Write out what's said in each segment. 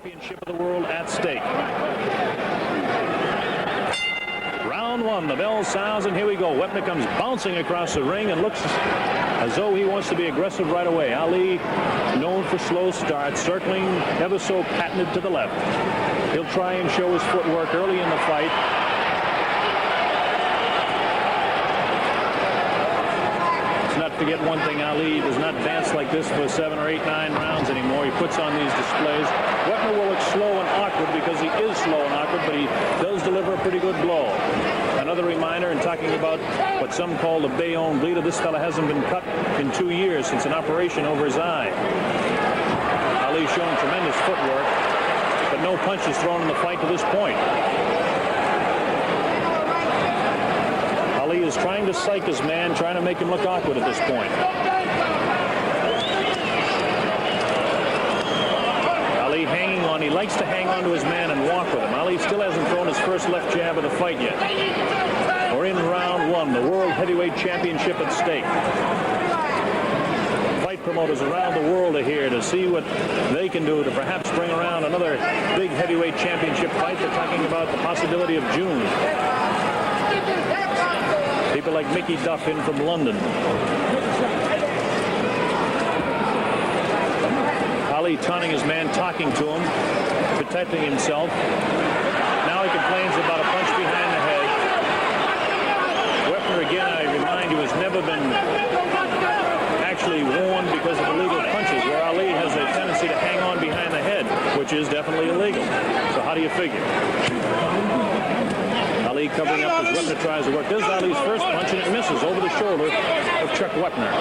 championship of the world at stake. Round one, the bell sounds, and here we go. Webner comes bouncing across the ring and looks as though he wants to be aggressive right away. Ali, known for slow starts, circling ever so patented to the left. He'll try and show his footwork early in the fight. Let's not forget one thing, Ali does not dance like this for 7 or 8, 9 rounds anymore. He puts on these displays. Webner will look slow and awkward because he is slow and awkward, but he does deliver a pretty good blow. Another reminder, in talking about what some call the Bayonne bleeder, this fella hasn't been cut in 2 years since an operation over his eye. Ali showing tremendous footwork, but no punches thrown in the fight to this point. Ali is trying to psych his man, trying to make him look awkward at this point. Ali hanging on. He likes to hang on to his man and walk with him. Ali still hasn't thrown his first left jab of the fight yet. We're in round one, the World Heavyweight Championship at stake. Fight promoters around the world are here to see what they can do to perhaps bring around another big heavyweight championship fight. They're talking about the possibility of June. People like Mickey Duff in from London. Ali taunting his man, talking to him, protecting himself. Now he complains about a punch behind the head. Webner, again, I remind you, has never been actually warned because of illegal punches, where Ali has a tendency to hang on behind the head, which is definitely illegal. So how do you figure? Ali covering up as Webner tries to work. This is Ali's first punch, and it misses over the shoulder of Chuck Webner.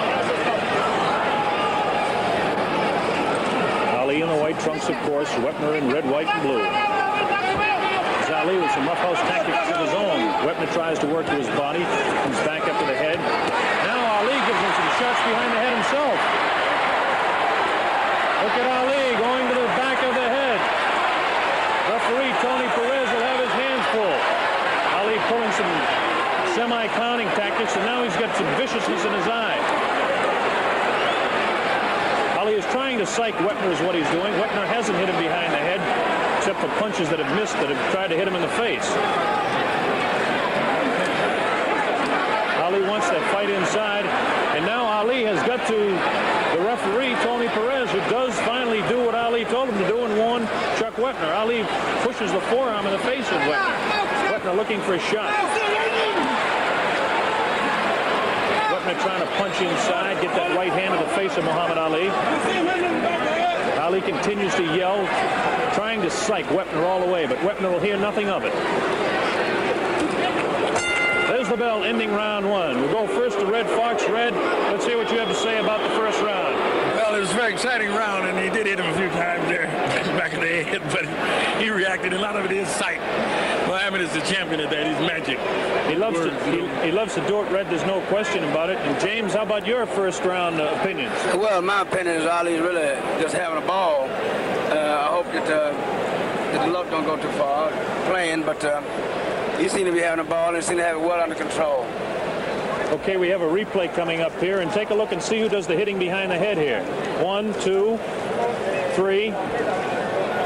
Ali in the white trunks, of course. Webner in red, white, and blue. It's Ali with some roughhouse tactics of his own. Webner tries to work to his body, comes back up to the head. Now Ali gives him some shots behind the head himself. Look at Ali going to the back of the head. Referee Tony Perez will have his hands full. Ali pulling some semi-clowning tactics, and now he's got some viciousness in his eye. Ali is trying to psych Webner is what he's doing. Webner hasn't hit him behind the head, except for punches that have missed, that have tried to hit him in the face. Ali wants that fight inside, and now Ali has got to the referee, Tony Perez, who does finally do what Ali told him to do and warn Chuck Webner. Ali pushes the forearm in the face of Webner. Webner looking for a shot. Webner trying to punch inside, get that right hand to the face of Muhammad Ali. Ali continues to yell, trying to psych Webner all the way, but Webner will hear nothing of it. There's the bell, ending round one. We'll go first to Red Fox. Red, let's hear what you have to say about the first round. Well, it was a very exciting round, and he did hit him a few times there, back of the head, but he reacted. A lot of it is sight. Muhammad is the champion of that. He's magic. He loves to do it, Red. There's no question about it. And James, how about your first round opinions? Well, my opinion is Ali's really just having a ball. I hope that the luck don't go too far playing, but he seemed to be having a ball and seemed to have it well under control. Okay, we have a replay coming up here, and take a look and see who does the hitting behind the head here. 1, 2, 3,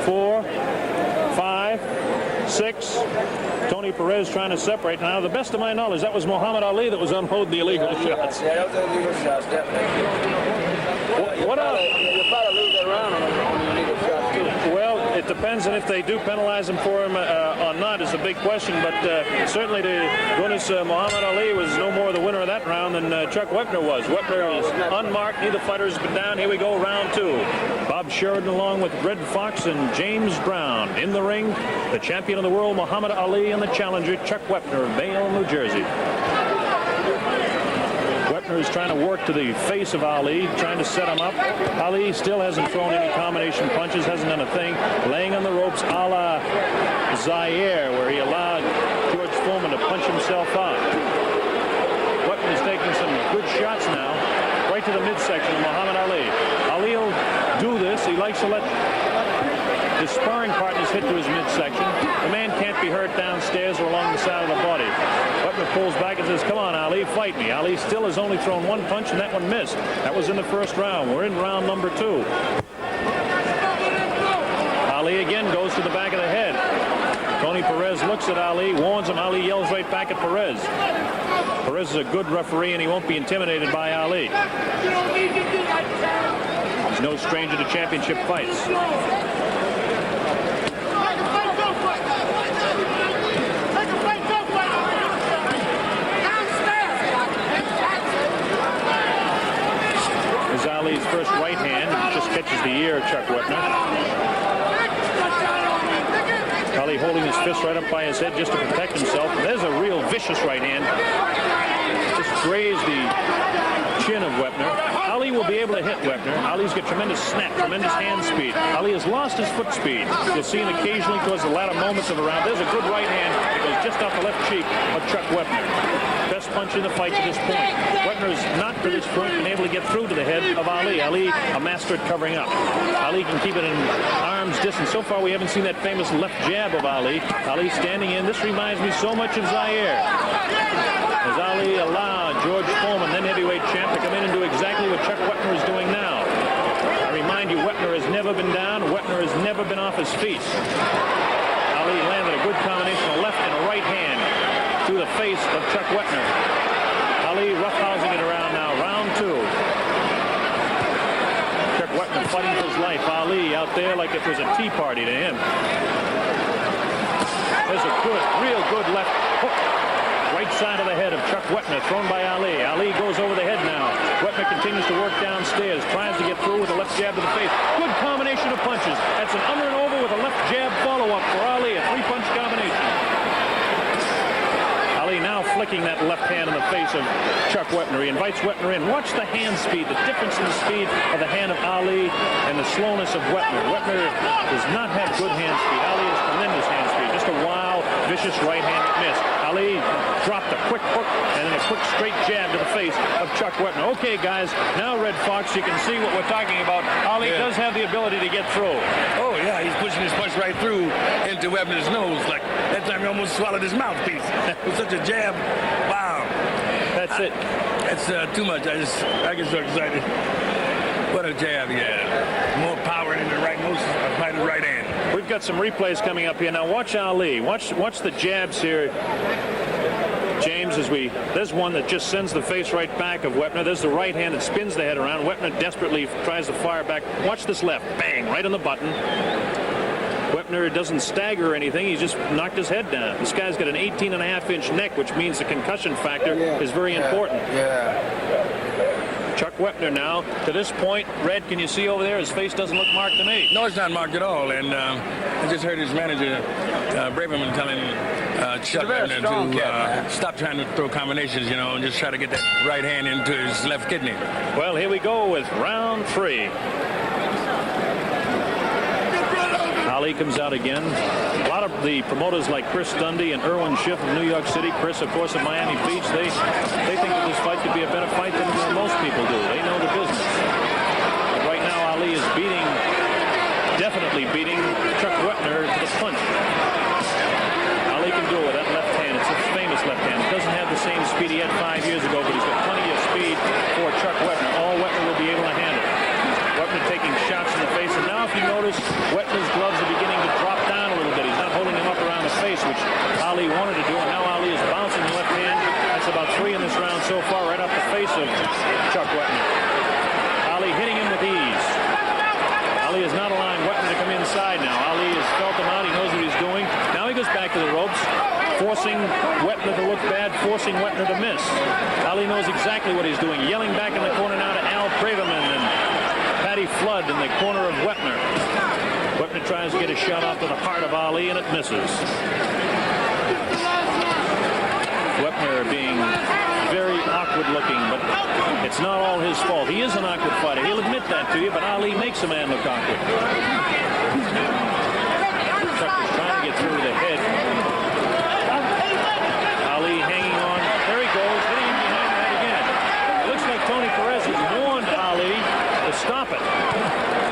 4, 5, 6. Tony Perez trying to separate. Now, to the best of my knowledge, that was Muhammad Ali that was unholding the illegal shots. Yeah, those are illegal shots, definitely. What else? You'll probably lose that round on the illegal shots, too. Well, it depends on if they do penalize him for him or not is the big question. But certainly to goodness, Muhammad Ali was no more the winner of that round than Chuck Webner was. Webner is unmarked. Neither fighter has been down. Here we go, round two. Bob Sheridan along with Red Fox and James Brown. In the ring, the champion of the world, Muhammad Ali, and the challenger, Chuck Webner of Bayonne, New Jersey. Webner is trying to work to the face of Ali, trying to set him up. Ali still hasn't thrown any combination punches, hasn't done a thing. Laying on the ropes a la Zaire, where he allowed George Foreman to punch himself out. Webner is taking some good shots now, right to the midsection of Muhammad Ali. Ali will do this. He likes to let his sparring partners hit to his midsection. The man can't be hurt downstairs or along the side of the body. Webner pulls back and says, come on, Ali, fight me. Ali still has only thrown one punch, and that one missed. That was in the first round. We're in round number two. Ali again looks at Ali, warns him. Ali yells right back at Perez. Perez is a good referee, and he won't be intimidated by Ali. He's no stranger to championship fights. Is Ali's first right hand. It just catches the ear of Chuck Webner. Ali holding his fist right up by his head just to protect himself. There's a real vicious right hand. Just grazed the chin of Webner. Ali will be able to hit Webner. Ali's got tremendous snap, tremendous hand speed. Ali has lost his foot speed. You'll see him occasionally towards the latter moments of the round. There's a good right hand that goes just off the left cheek of Chuck Webner. Best punch in the fight to this point. Webner's not to this point been able to get through to the head of Ali. Ali, a master at covering up. Ali can keep it in arm's distance. So far, we haven't seen that famous left jab of Ali. Ali standing in. This reminds me so much of Zaire. As Ali allowed George Foreman, then heavyweight champ, to come in and do exactly what Chuck Webner is doing now. I remind you, Webner has never been down. Webner has never been off his feet. Ali landed a good combination of left and a right hand to the face of Chuck Webner. Ali roughhousing it around now. Round two. Chuck Webner fighting for his life. Ali out there like it was a tea party to him. There's a good, real good left hook. Right side of the head of Chuck Webner, thrown by Ali. Ali goes over the head now. Webner continues to work downstairs, tries to get through with a left jab to the face. Good combination of punches. That's an under and over with a left jab follow-up for Ali, a three-punch combination. Ali now flicking that left hand in the face of Chuck Webner. He invites Webner in. Watch the hand speed, the difference in the speed of the hand of Ali and the slowness of Webner. Webner does not have good hand speed. Ali has tremendous hand speed. Just a wild, vicious right-handed miss. Ali dropped a quick hook and then a quick straight jab to the face of Chuck Webner. Okay, guys, now Red Fox, you can see what we're talking about. Ali does have the ability to get through. Oh, yeah, he's pushing his punch right through into Webner's nose. Like that time he almost swallowed his mouthpiece. With such a jab. Wow. That's it. It's too much. I get so excited. What a jab he had. More power in the right nose, by the right hand. We've got some replays coming up here. Now watch Ali. Watch the jabs here. James, there's one that just sends the face right back of Webner. There's the right hand that spins the head around. Webner desperately tries to fire back. Watch this left. Bang, right on the button. Webner doesn't stagger or anything. He's just knocked his head down. This guy's got an 18.5-inch neck, which means the concussion factor is very important. Chuck Webner now, to this point, Red, can you see over there? His face doesn't look marked to me. No, it's not marked at all. And I just heard his manager, Braverman, telling Chuck Webner to stop trying to throw combinations, and just try to get that right hand into his left kidney. Well, here we go with round three. Ali comes out again. A lot of the promoters like Chris Dundee and Irwin Schiff of New York City, Chris, of course, of Miami Beach, they think that this fight could be a better fight than most people do. They know the business. But right now, Ali is definitely beating Chuck Webner to the punch. Ali can do it with that left hand. It's a famous left hand. It doesn't have the same speed he had 5 years ago, but he's got plenty of speed for Chuck Webner. All Webner will be able to handle. Webner taking shots in the face, and now if you notice, Webner's gloves are beginning to drop down a little bit. He's not holding him up around the face, which Ali wanted to do, and now Ali is bouncing the left hand. That's about 3 in this round so far, right off the face of Chuck Webner. Ali hitting him with ease. Ali is not allowing Webner to come inside now. Ali has felt him out. He knows what he's doing. Now he goes back to the ropes, forcing Webner to look bad, forcing Webner to miss. Ali knows exactly what he's doing. Yelling back in the corner now to Al Braverman and Patty Flood in the corner of Webner. Webner tries to get a shot off to the heart of Ali, and it misses. Webner being very awkward looking, but it's not all his fault. He is an awkward fighter. He'll admit that to you, but Ali makes a man look awkward. Chuck is trying to get through the head. Ali hanging on. There he goes, hitting him behind the head again. It looks like Tony Perez has warned Ali to stop it.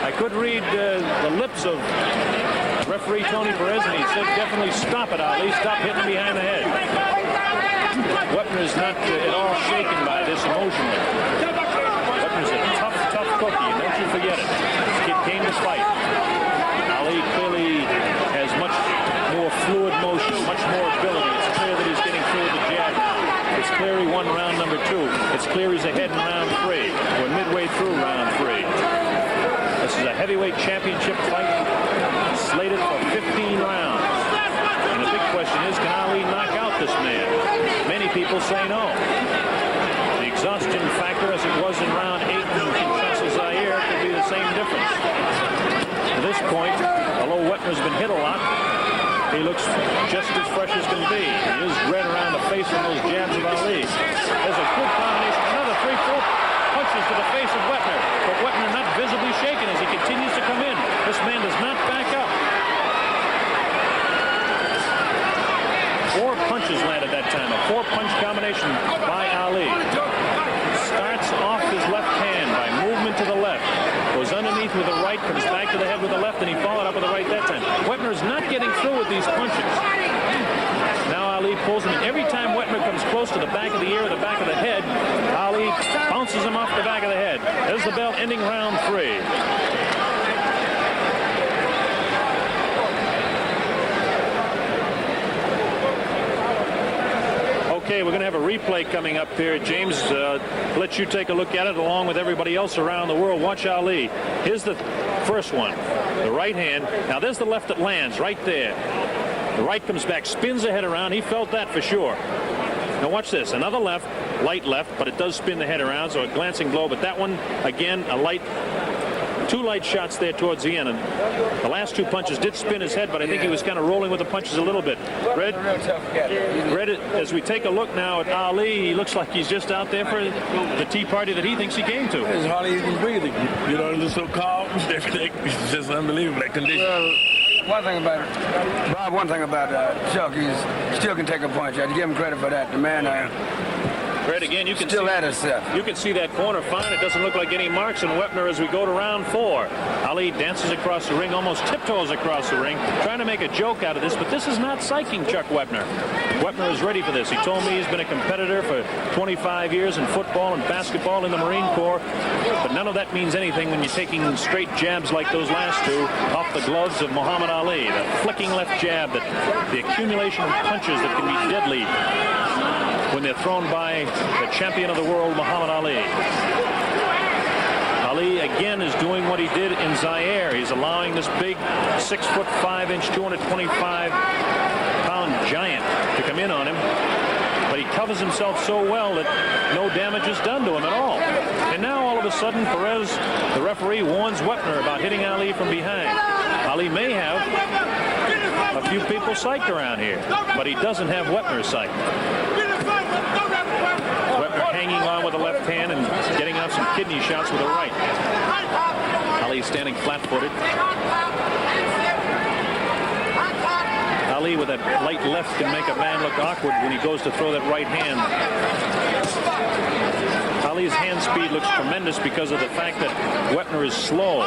I could read the lips of referee Tony Perez, and he said, definitely stop it, Ali. Stop hitting him behind the head. Webner is not at all shaken by this emotionally. Webner's a tough cookie, and don't you forget it. This kid came to fight. Ali clearly has much more fluid motion, much more championship fight slated for 15 rounds. And the big question is, can Ali knock out this man? Many people say no. The exhaustion factor, as it was in round 8 in Kinshasa, Zaire, could be the same difference. At this point, although Webner's been hit a lot, he looks just as fresh as can be. He is red around the face from those jabs of Ali. There's a good combination. Another 3-4 punches to the face of Webner. But Webner not visibly shaken as he continues to come in. This man does not back up. 4 punches landed that time. A 4-punch combination by Ali. Starts off his left hand by movement to the left. Goes underneath with the right, comes back to the head with the left, and he followed up with the right that time. Webner is not getting through with these punches. Now Ali pulls him in. Every time Webner comes close to the back of the ear or the back of the head, Ali bounces him off the back of the head. There's the bell ending round 3. Okay, we're going to have a replay coming up here. James, let you take a look at it along with everybody else around the world. Watch Ali. Here's the first one, the right hand. Now there's the left that lands right there. The right comes back, spins the head around. He felt that for sure. Now watch this. Another left, light left, but it does spin the head around, so a glancing blow. But that one, again, a light. 2 light shots there towards the end. And the last 2 punches did spin his head, but I think he was kind of rolling with the punches a little bit. Red, as we take a look now at Ali, he looks like he's just out there for the tea party that he thinks he came to. It's hardly even breathing. You know, it's so calm. Everything. It's just unbelievable, that condition. Well, one thing about Chuck, he still can take a punch. I give him credit for that. The man Red, again, you can still at himself. You can see that corner fine. It doesn't look like any marks on Webner as we go to round 4. Ali dances across the ring, almost tiptoes across the ring, trying to make a joke out of this, but this is not psyching Chuck Webner. Webner is ready for this. He told me he's been a competitor for 25 years in football and basketball in the Marine Corps, but none of that means anything when you're taking straight jabs like those last 2 off the gloves of Muhammad Ali. The flicking left jab, the accumulation of punches that can be deadly when they're thrown by the champion of the world, Muhammad Ali. Ali again is doing what he did in Zaire. He's allowing this big 6'5", 225-pound giant to come in on him. But he covers himself so well that no damage is done to him at all. And now all of a sudden, Perez, the referee, warns Webner about hitting Ali from behind. Ali may have a few people psyched around here, but he doesn't have Webner psyched. Webner hanging on with the left hand and getting off some kidney shots with the right. Ali standing flat-footed. Ali with that light left can make a man look awkward when he goes to throw that right hand. Ali's hand speed looks tremendous because of the fact that Webner is slow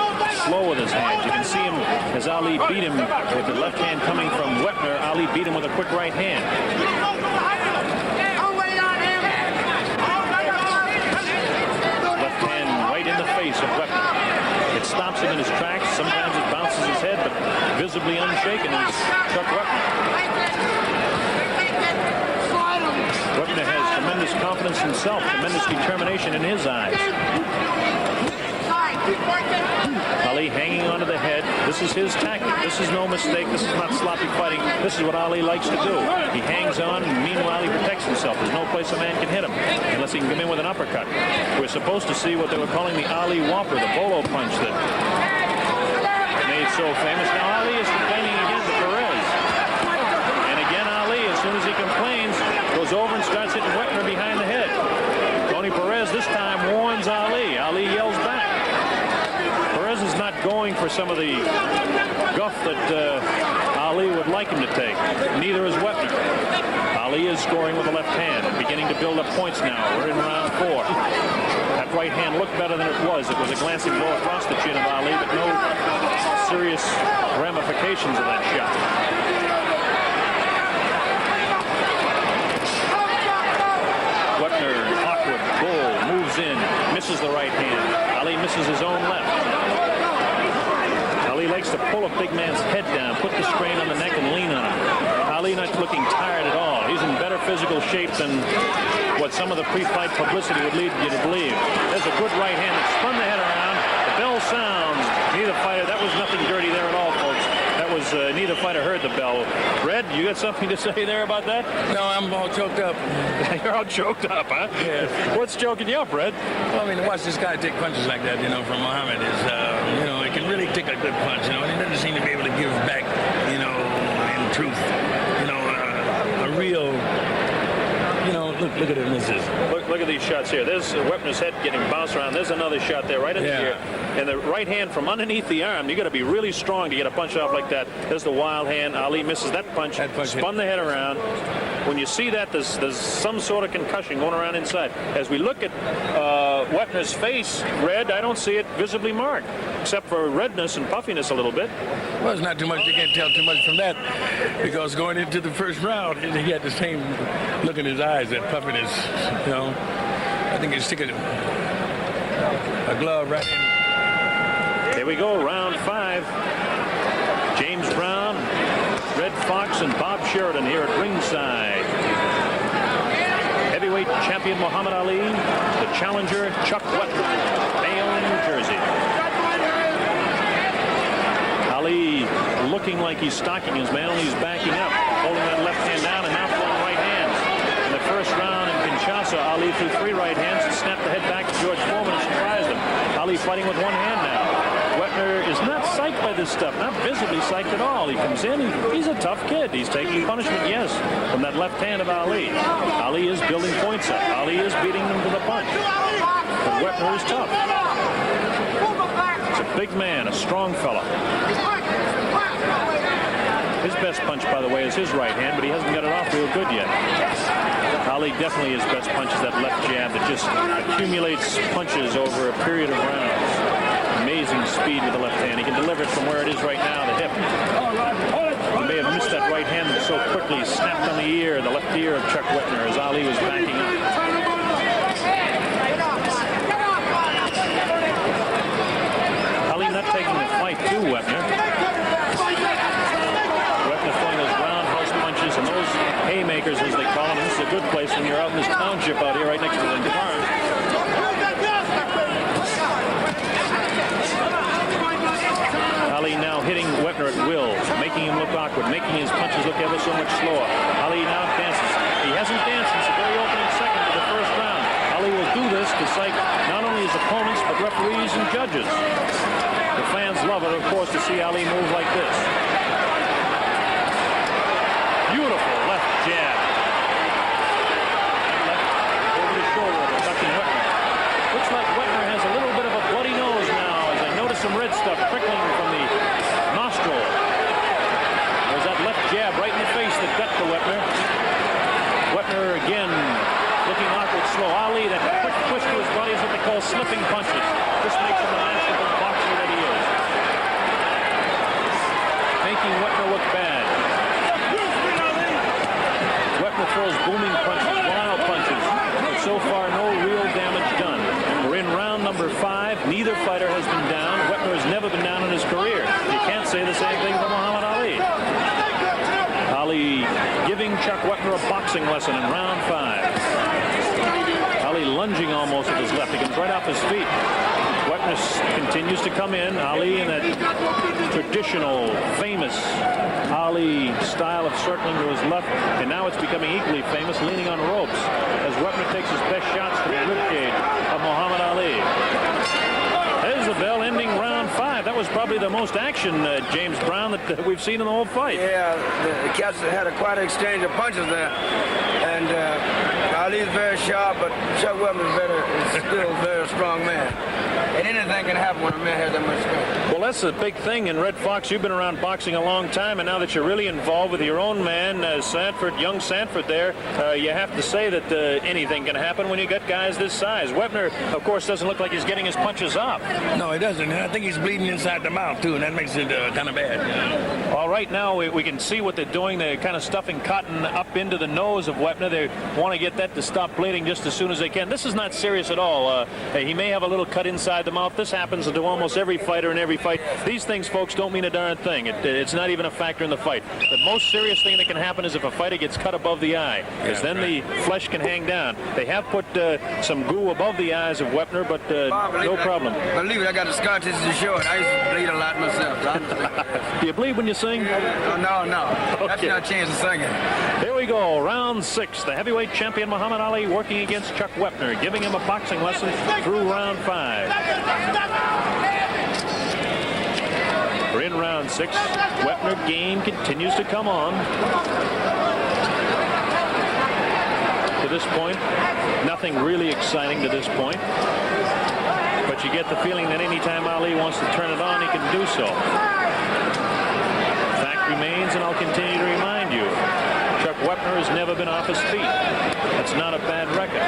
with his hands. You can see him as Ali beat him with the left hand coming from Webner. Ali beat him with a quick right hand. Left hand right in the face of Webner. It stops him in his tracks. Sometimes it bounces his head, but visibly unshaken is Chuck Webner. Webner has tremendous confidence in himself, tremendous determination in his eyes. Ali hanging onto the head. This is his tactic. This is no mistake. This is not sloppy fighting. This is what Ali likes to do. He hangs on, and meanwhile he protects himself. There's no place a man can hit him unless he can come in with an uppercut. We're supposed to see what they were calling the Ali Whopper, the bolo punch that made so famous. Now Ali is complaining again to Perez. And again Ali, as soon as he complains, goes over and starts hitting Webner behind the head. Tony Perez this time warns Ali. Ali yells back. Perez is not going for some of the guff that Ali would like him to take. Neither is Webner. Ali is scoring with the left hand and beginning to build up points now. We're in round 4. That right hand looked better than it was. It was a glancing blow across the chin of Ali, but no serious ramifications of that shot. Webner, awkward, bull, moves in, misses the right hand. Ali misses his own left. Ali likes to pull a big man's head down, put the strain on the neck and lean on him. Ali not looking tired at all. He's in better physical shape than what some of the pre-fight publicity would lead you to believe. There's a good right hand that spun the head around. The bell sounds. Neither fighter, that was nothing heard the bell. Red, you got something to say there about that? No, I'm all choked up. You're all choked up, huh? Yeah. What's choking you up, Red? Well, I mean, to watch this guy take punches like that, from Muhammet is, he can really take a good punch, and he doesn't seem to be able to give back, in truth, a real, look at it, misses. Look at these shots here. There's Webner's head getting bounced around. There's another shot there right in the ear. And the right hand from underneath the arm. You got to be really strong to get a punch off like that. There's the wild hand. Ali misses that punch. Spun the head around. When you see that, there's some sort of concussion going around inside. As we look at Webner's face, Red, I don't see it visibly marked, except for redness and puffiness a little bit. Well, it's not too much. You can't tell too much from that, because going into the first round, he had the same look in his eyes, that puffiness. I think he's sticking a glove right in. Here we go, round 5. James Brown, Red Fox, and Bob Sheridan here at ringside. Heavyweight champion Muhammad Ali, the challenger Chuck Webner, Bayonne, New Jersey. Ali looking like he's stalking his man, only he's backing up, holding that left hand down and now throwing right hands. In the first round in Kinshasa, Ali threw 3 right hands and snapped the head back to George Foreman and surprised him. Ali fighting with one hand now. Webner is not psyched by this stuff, not visibly psyched at all. He comes in, he's a tough kid. He's taking punishment, yes, from that left hand of Ali. Ali is building points up. Ali is beating him to the punch. But Webner is tough. He's a big man, a strong fella. His best punch, by the way, is his right hand, but he hasn't got it off real good yet. Ali definitely his best punch is that left jab that just accumulates punches over a period of rounds. Amazing speed with the left hand. He can deliver it from where it is right now, the hip. He may have missed that right hand so quickly. He snapped on the ear, the left ear of Chuck Webner as Ali was backing up. Ali not taking the fight to Webner. Webner throwing those roundhouse punches and those haymakers, as they call them. This is a good place when you're out in this township out here right next to the farm. Ali now hitting Webner at will, making him look awkward, making his punches look ever so much slower. Ali now dances. He hasn't danced since the very opening second of the first round. Ali will do this to psych not only his opponents, but referees and judges. The fans love it, of course, to see Ali move like this. Beautiful left jab. Left over the shoulder, touching Webner. Looks like Webner has a little bit of a bloody nose now, as I notice some red stuff trickling from the nostril. There's that left jab right in the face that got to Webner. Webner again looking awkward, slow. Ali, that quick twist to his body is what they call slipping punches. This makes him a masterful boxer that he is. Making Webner look bad. Webner throws booming punches, wild punches, but so far no real damage done. We're in round number 5. Neither fighter has been down. Webner has never been down in his career. You can't say the same thing for Muhammad Ali. Ali giving Chuck Webner a boxing lesson in round 5. Ali lunging almost with his left. He comes right off his feet. Webner continues to come in. Ali in that traditional, famous Ali style of circling to his left, and now it's becoming equally famous, leaning on ropes, as Webner takes his best shots to the ribcage of Muhammad Ali. There's the bell ending round 5. That was probably the most action, James Brown, that we've seen in the whole fight. Yeah, the cats had quite an exchange of punches there. And Ali's very sharp, but Chuck Webner's still a very strong man. And anything can happen when a man has that much strength. Well, that's the big thing. And Red Fox, you've been around boxing a long time, and now that you're really involved with your own man, Sanford, young Sanford there, you have to say that anything can happen when you get guys this size. Webner, of course, doesn't look like he's getting his punches off. No, he doesn't. And I think he's bleeding inside the mouth, too, and that makes it kind of bad. All right, now we can see what they're doing. They're kind of stuffing cotton up into the nose of Webner. They want to get that to stop bleeding just as soon as they can. This is not serious at all. He may have a little cut inside the mouth. This happens to almost every fighter in every fight fight. These things, folks, don't mean a darn thing. It's not even a factor in the fight. The most serious thing that can happen is if a fighter gets cut above the eye, because then the flesh can hang down. They have put some goo above the eyes of Webner, but no problem. Believe it, I got the scar tissue to show it. I used to bleed a lot myself. Do you bleed when you sing? No. That's not chance of singing. Here we go, round 6. The heavyweight champion Muhammad Ali working against Chuck Webner, giving him a boxing lesson through round 5. We're in round 6. Webner game continues to come on. To this point, nothing really exciting to this point. But you get the feeling that anytime Ali wants to turn it on, he can do so. Fact remains, and I'll continue to remind you, Chuck Webner has never been off his feet. That's not a bad record.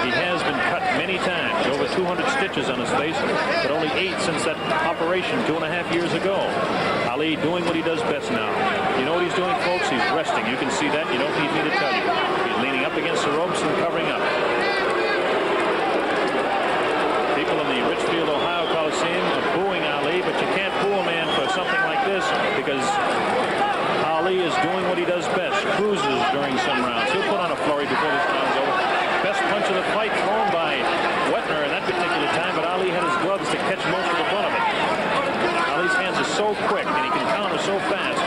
He has been cut many times, over 200 stitches on his face, but only 8 since that operation 2.5 years ago. Ali doing what he does best now. You know what he's doing, folks? He's resting. You can see that. You don't need me to tell you. He's leaning up against the ropes and covering up. People in the Richfield, Ohio Coliseum are booing Ali, but you can't boo a man for something like this because Ali is doing what he does best. Cruises during some rounds. He'll put on a flurry before this round's over. Best punch of the fight thrown by Webner in that particular time, but Ali had his gloves to catch most of the brunt of it. Ali's hands are so quick and he can counter so fast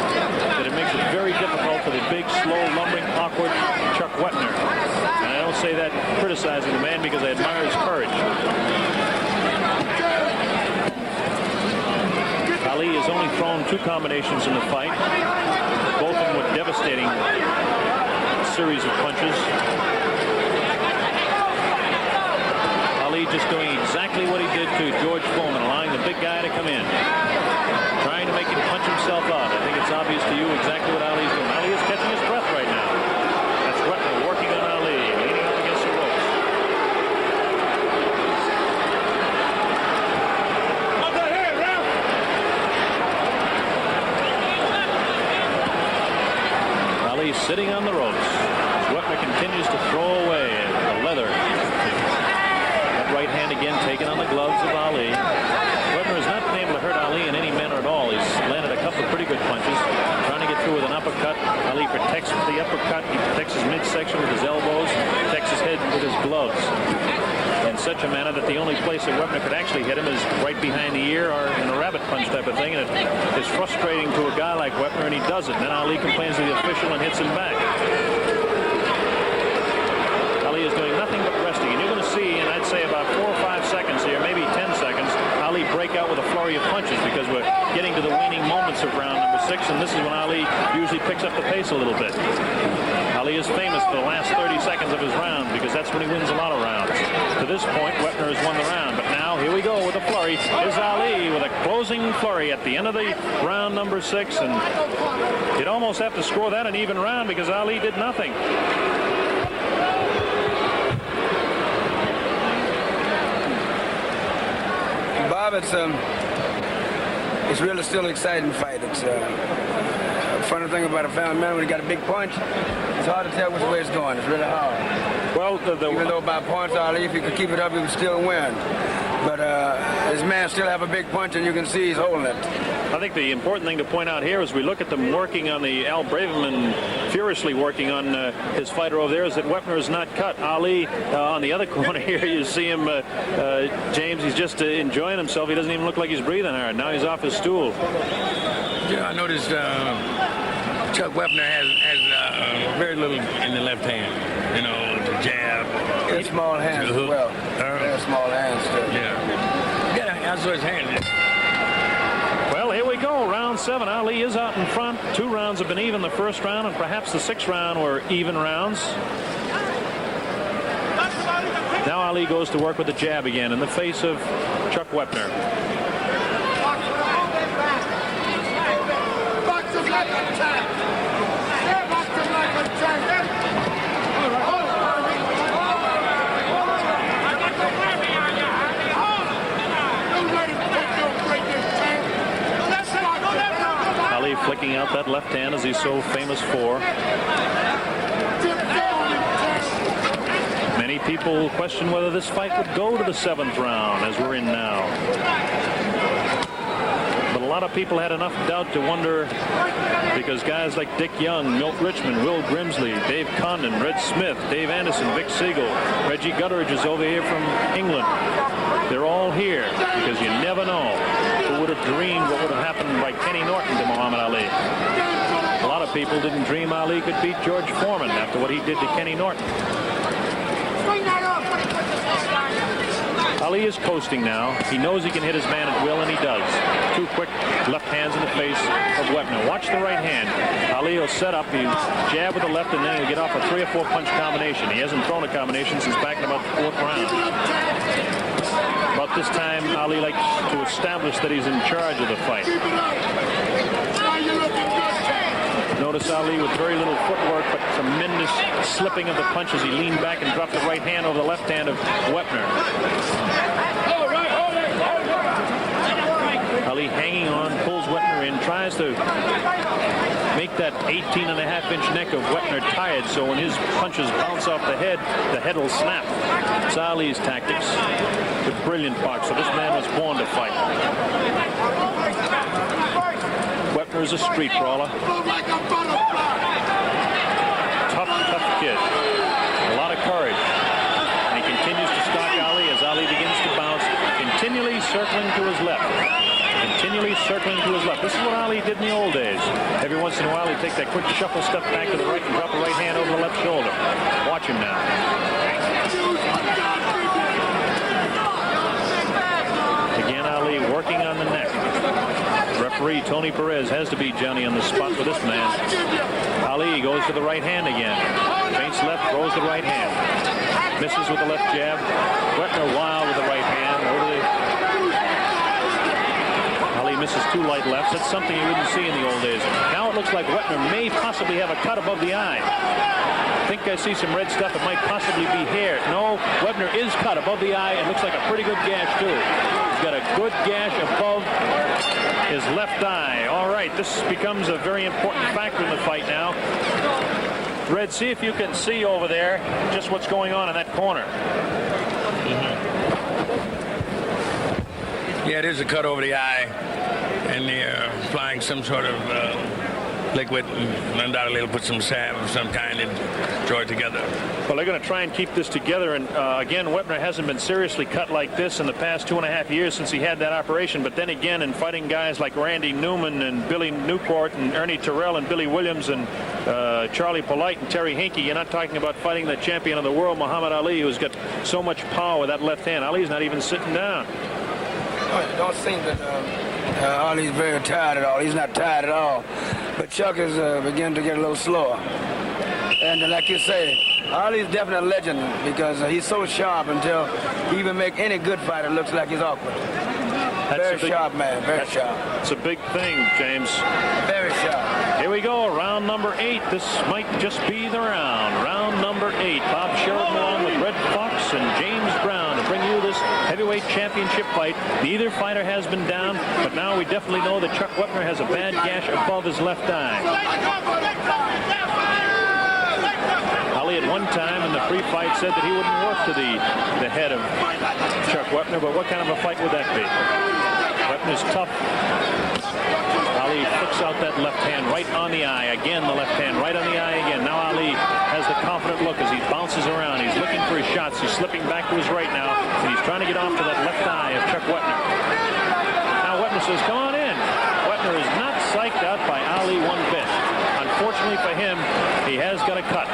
that it makes it very difficult for the big, slow, lumbering, awkward Chuck Webner. And I don't say that criticizing the man because I admire his courage. Ali has only thrown 2 combinations in the fight, both of them with devastating series of punches. Ali just doing exactly what he did to George Foreman, allowing the big guy to come in, trying to make him punch himself out. I think it's obvious to you exactly what Ali's doing. Ali is catching his breath right now. That's Webner working on Ali, leaning up against the ropes. Ali sitting on the ropes. Webner continues to throw away the leather. Right hand again taken on the gloves of Ali. Webner has not been able to hurt Ali in any manner at all. He's landed a couple of pretty good punches. Trying to get through with an uppercut. Ali protects with the uppercut. He protects his midsection with his elbows. Protects his head with his gloves. In such a manner that the only place that Webner could actually hit him is right behind the ear or in a rabbit punch type of thing. And it is frustrating to a guy like Webner, and he does it. And then Ali complains to the official and hits him back. Ali is doing nothing but resting. And you're going to see, and I'd say about 4 or 5 seconds here, maybe 10 seconds, Ali break out with a flurry of punches because we're getting to the waning moments of round number 6, and this is when Ali usually picks up the pace a little bit. Ali is famous for the last 30 seconds of his round because that's when he wins a lot of rounds. To this point, Webner has won the round, but now here we go with a flurry. Here's Ali with a closing flurry at the end of the round number 6, and you'd almost have to score that an even round because Ali did nothing. Bob, it's really still an exciting fight. It's a funny thing about a family man when he got a big punch. It's hard to tell which way it's going. It's really hard. Well, even though by points, Ali, if he could keep it up, he would still win. But this man still have a big punch, and you can see he's holding it. I think the important thing to point out here as we look at them working on the Al Braverman, furiously working on his fighter over there, is that Webner is not cut. Ali on the other corner here, you see him, James, he's just enjoying himself. He doesn't even look like he's breathing hard. Now he's off his stool. Yeah, I noticed Chuck Webner has very little in the left hand. You know, the jab. He has small hands as well. Very small hands, too. Yeah, I saw his hands. Well, here we go. Round 7. Ali is out in front. 2 rounds have been even. The first round and perhaps the 6th round were even rounds. Now Ali goes to work with the jab again in the face of Chuck Webner. Ali flicking out that left hand as he's so famous for. Many people question whether this fight would go to the 7th round as we're in now. lot of people had enough doubt to wonder, because guys like Dick Young, Milt Richmond, Will Grimsley, Dave Condon, Red Smith, Dave Anderson, Vic Siegel, Reggie Gutteridge is over here from England. They're all here because you never know. Who would have dreamed what would have happened by Kenny Norton to Muhammad Ali? A lot of people didn't dream Ali could beat George Foreman after what he did to Kenny Norton. Ali is coasting now. He knows he can hit his man at will, and he does. Two quick left hands in the face of Webner. Watch the right hand. Ali will set up. He jab with the left, and then he'll get off a 3 or 4 punch combination. He hasn't thrown a combination since back in about the 4th round. About this time, Ali likes to establish that he's in charge of the fight. Notice Ali with very little footwork, but tremendous slipping of the punches. He leaned back and dropped the right hand over the left hand of Webner. Ali hanging on, pulls Webner in, tries to make that 18.5-inch neck of Webner tired, so when his punches bounce off the head will snap. It's Ali's tactics. It's a brilliant boxer. This man was born to fight. Webner is a street brawler. Tough kid. A lot of courage. And he continues to stalk Ali as Ali begins to bounce, continually circling to his left. Continually circling to his left. This is what Ali did in the old days. Every once in a while, he'd take that quick shuffle step back to the right and drop the right hand over the left shoulder. Watch him now. Again, Ali working on the neck. Referee Tony Perez has to beat Johnny on the spot with this man. Ali goes to the right hand again. Feints left, throws the right hand. Misses with the left jab. Webner wild with the right hand. Ali misses 2 light lefts. That's something you wouldn't see in the old days. Now it looks like Webner may possibly have a cut above the eye. I think I see some red stuff. It might possibly be hair. No, Webner is cut above the eye. It looks like a pretty good gash, too. He's got a good gash above his left eye. All right, this becomes a very important factor in the fight now. Red, see if you can see over there just what's going on in that corner. Yeah, it is a cut over the eye, and they're applying some sort of liquid, and undoubtedly they'll put some salve of some kind and draw it together. Well, they're going to try and keep this together, and again, Webner hasn't been seriously cut like this in the past 2.5 years since he had that operation, but then again, in fighting guys like Randy Newman and Billy Newport and Ernie Terrell and Billy Williams and Charlie Polite and Terry Hinkey, you're not talking about fighting the champion of the world, Muhammad Ali, who's got so much power with that left hand. Ali's not even sitting down. It don't seem that Ali's very tired at all. He's not tired at all. But Chuck is beginning to get a little slower. And like you say, Ali's definitely a legend because he's so sharp until he even make any good fighter looks like he's awkward. Very sharp man, very sharp. It's a big thing, James. Very sharp. Here we go, round number 8. This might just be the round. Round number 8. Bob Sheridan along with Red Fox and James Brown to bring you this heavyweight championship fight. Neither fighter has been down, but now we definitely know that Chuck Webner has a bad gash above his left eye. Ali at one time in the pre-fight said that he wouldn't work to the head of Chuck Webner, but what kind of a fight would that be? Webner's tough. Ali flicks out that left hand right on the eye. Again, the left hand right on the eye again. Now Ali has the confident look as he bounces around. He's looking for his shots. He's slipping back to his right now, and he's trying to get off to that left eye of Chuck Webner. Now Webner says, come on in. Webner is not psyched out by Ali one bit. Unfortunately for him, he has got a cut.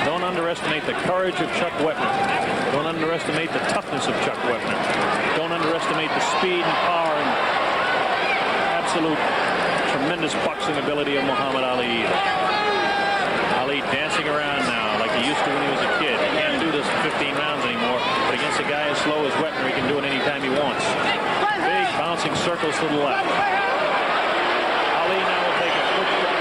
Don't underestimate the courage of Chuck Webner. Don't underestimate the toughness of Chuck Webner. Don't underestimate the speed and power and absolute tremendous boxing ability of Muhammad Ali. Ali dancing around now like he used to when he was a kid. He can't do this for 15 rounds anymore, but against a guy as slow as Webner, he can do it anytime he wants. Big bouncing circles to the left. Ali now will take a quick shot.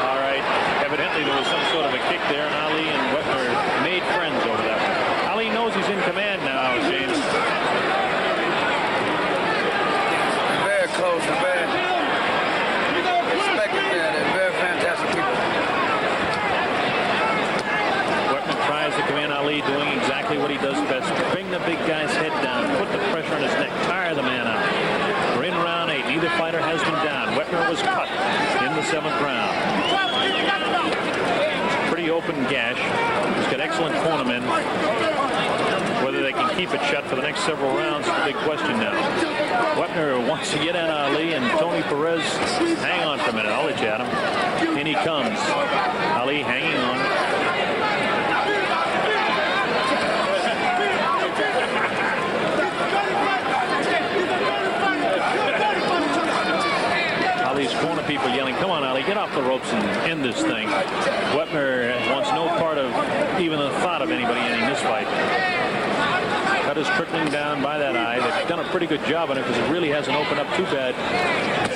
All right. Evidently there was some sort of a kick there, and Ali and Webner made friends over that one. Ali knows he's in command now, James. Very close and very respected man. They're very fantastic people. Webner tries to come in. Ali doing exactly 7th round. Pretty open gash. He's got excellent cornermen. Whether they can keep it shut for the next several rounds is the big question now. Webner wants to get at Ali, and Tony Perez, hang on for a minute. I'll let you at him. In he comes. Ali hanging on. Ali's corner people yelling, come on, Ali, get off the ropes and end this thing. Webner wants no part of even the thought of anybody ending this fight. Cut is trickling down by that eye. They've done a pretty good job on it because it really hasn't opened up too bad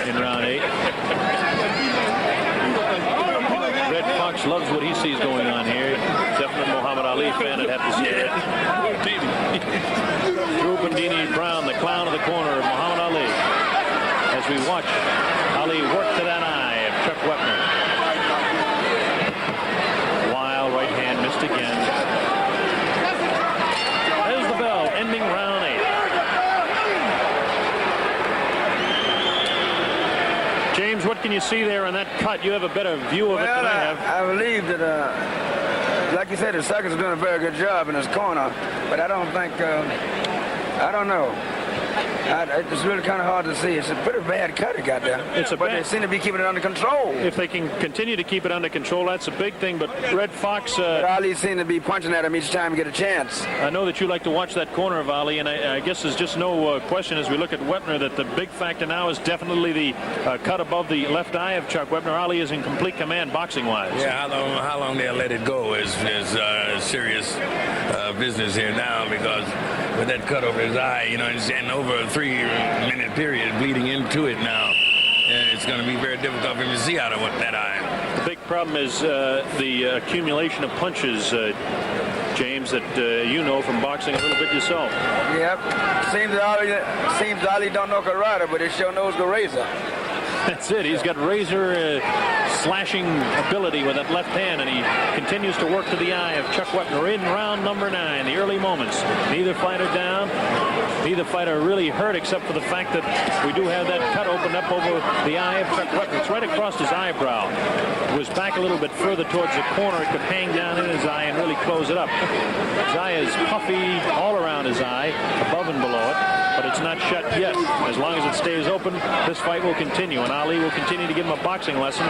in round 8. Red Fox loves what he sees going on here. Definitely Muhammad Ali fan, I'd have to say that. Drew Bandini Brown, the clown of the corner of Muhammad Ali. As we watch Ali work to that eye of Chuck Webner. Wild right hand missed again. There's the bell, ending round 8. James, what can you see there in that cut? You have a better view of it than I have. I believe that, like you said, the circus is doing a very good job in his corner, but I don't think, I don't know. It's really kind of hard to see. It's a pretty bad cut he got there. But they seem to be keeping it under control. If they can continue to keep it under control, that's a big thing. But Red Fox... but Ali seemed to be punching at him each time to get a chance. I know that you like to watch that corner of Ali, and I guess there's just no question as we look at Webner that the big factor now is definitely the cut above the left eye of Chuck Webner. Ali is in complete command boxing-wise. Yeah, how long they'll let it go is serious business here now, because with that cut over his eye, you know, and over a 3-minute period bleeding into it now, it's going to be very difficult for him to see out of that eye. The big problem is the accumulation of punches, James, that you know from boxing a little bit yourself. Yep. Seems Ali don't know karate, but he sure knows the razor. That's it. He's got razor slashing ability with that left hand, and he continues to work to the eye of Chuck Webner in round number 9, the early moments. Neither fighter down. Neither fighter really hurt, except for the fact that we do have that cut opened up over the eye of Chuck Webner. It's right across his eyebrow. It was back a little bit further towards the corner. It could hang down in his eye and really close it up. His eye is puffy all around his eye, above and below it, but it's not shut yet. As long as it stays open, this fight will continue, and Ali will continue to give him a boxing lesson.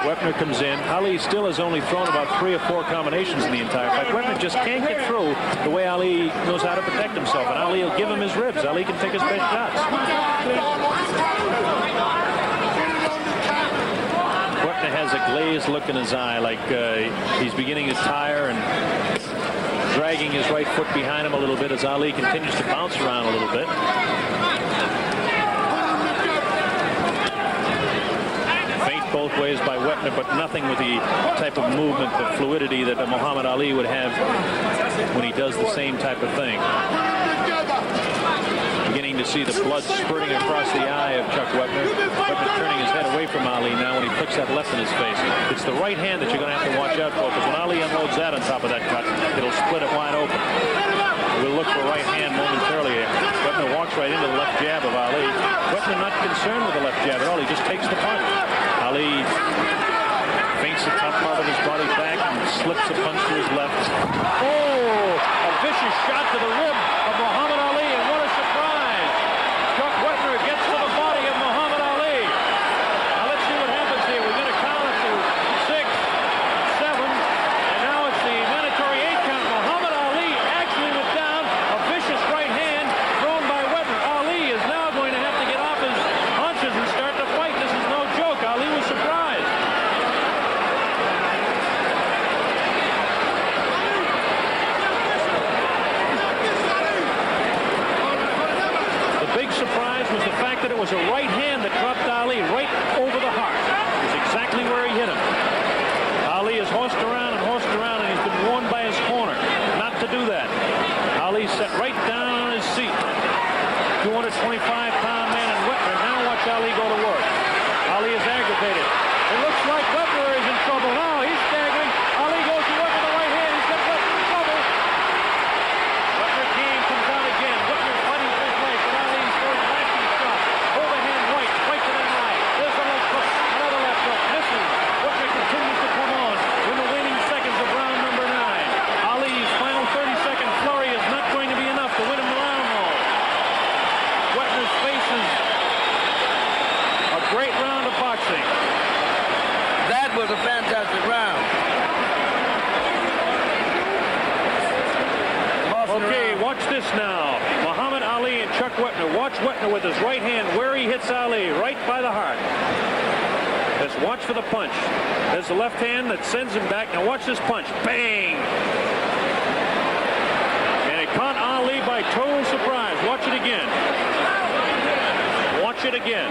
Webner comes in. Ali still has only thrown about 3 or 4 combinations in the entire fight. Webner just can't get through the way Ali knows how to protect himself, and Ali will give him his ribs. Ali can take his best shots. Webner has a glazed look in his eye, like he's beginning to tire and dragging his right foot behind him a little bit as Ali continues to bounce around a little bit. Feint both ways by Webner, but nothing with the type of movement, the fluidity that Muhammad Ali would have when he does the same type of thing. Beginning to see the blood spurting across the eye of Chuck Webner. Webner turning his head away from Ali now when he flicks that left in his face. It's the right hand that you're going to have to watch out for, because when Ali unloads that on top of that cut, it'll split it wide open. We'll look for right hand momentarily. Webner walks right into the left jab of Ali. Webner not concerned with the left jab at all. He just takes the punch. Ali feints the top part of his body back and slips a punch to his left. Oh, a vicious shot to the rib of Muhammad Ali, and what a surprise. Chuck Webner gets to the body of Muhammad Ali. Now let's see what happens here. We're going to count it to 6, 7, and now it's the mandatory 8 count. Muhammad Ali actually went down. A vicious right hand thrown by Webner. Ali is now going to have to get off his punches and start the fight. This is no joke. Ali was surprised. The big surprise was the fact that it was a right hand that dropped Ali right over the heart. It was exactly where he hit him. Ali has horsed around, and he's been warned by his corner not to do that. Ali sat right down on his seat. 225-pound man in Webner. Now watch Ali go to work. Ali is aggravated. It looks like Webner is in trouble now. He's staggering. Ali goes to work with the right hand. He's got Webner in trouble. Webner King comes out again. Webner fighting for his life, but Ali throws a lashing shot. Overhand right to that watch this now. Muhammad Ali and Chuck Webner. Watch Webner with his right hand where he hits Ali, right by the heart. Let's watch for the punch. There's the left hand that sends him back. Now watch this punch. Bang! And it caught Ali by total surprise. Watch it again. Watch it again.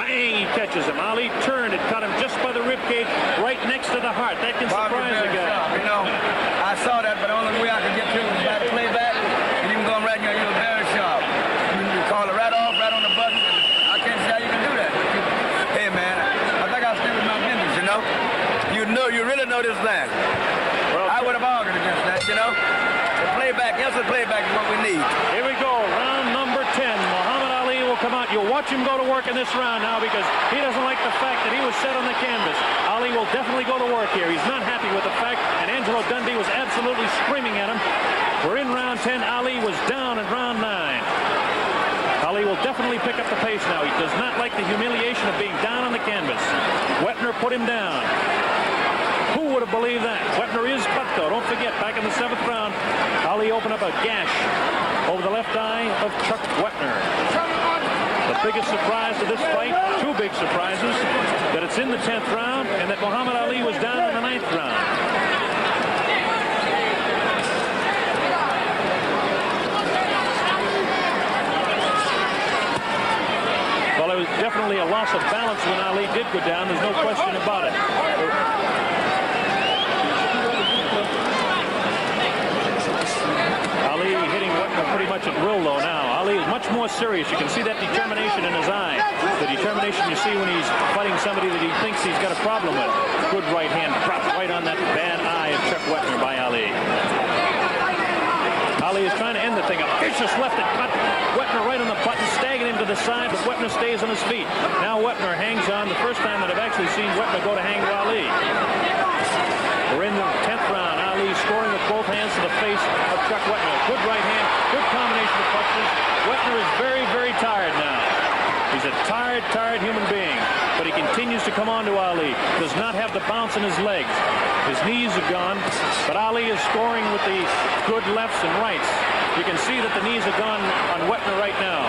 Bang! He catches him. Ali turned. It caught him just by the rib cage, right next to the heart. That can surprise a guy. You know, I saw that, but the only way I could get to it was by the playback. And you can go right now. You were very sharp. You call it right off, right on the button. I can't see how you can do that. Hey, man, I think I'll stick with my business, you know? You really know this thing. Well, I would have argued against that, you know? The playback, instant playback is what we need. Here we go, round number 10. Muhammad Ali will come out. You'll watch him go to work in this round now because he doesn't like the fact that he was set on the canvas. Ali will definitely go to work here. He's not happy with the fact, and Angelo Dundee was absolutely screaming at him. We're in round 10. Ali was down in round 9. Ali will definitely pick up the pace now. He does not like the humiliation of being down on the canvas. Webner put him down. Who would have believed that? Webner is cut, though. Don't forget, back in the 7th round, Ali opened up a gash over the left eye of Chuck Webner. The biggest surprise to this fight, two big surprises, that it's in the 10th round and that Muhammad Ali was down in the 9th round. Well, it was definitely a loss of balance when Ali did go down. There's no question about it. Ali hitting Webner pretty much at will, though, now. Ali is much more serious. You can see that determination in his eye. The determination you see when he's fighting somebody that he thinks he's got a problem with. Good right hand dropped right on that bad eye of Chuck Webner by Ali. Ali is trying to end the thing. A vicious left that cut Webner right on the button, staggering him to the side, but Webner stays on his feet. Now Webner hangs on. The first time that I've actually seen Webner go to hang to Ali. We're in the 10th round. Ali scoring with both hands to the face of Chuck Webner. Good right hand, good combination of punches. Webner is very, very tired now. He's a tired human being, but he continues to come on to Ali. Does not have the bounce in his legs. His knees are gone, but Ali is scoring with the good lefts and rights. You can see that the knees are gone on Webner right now.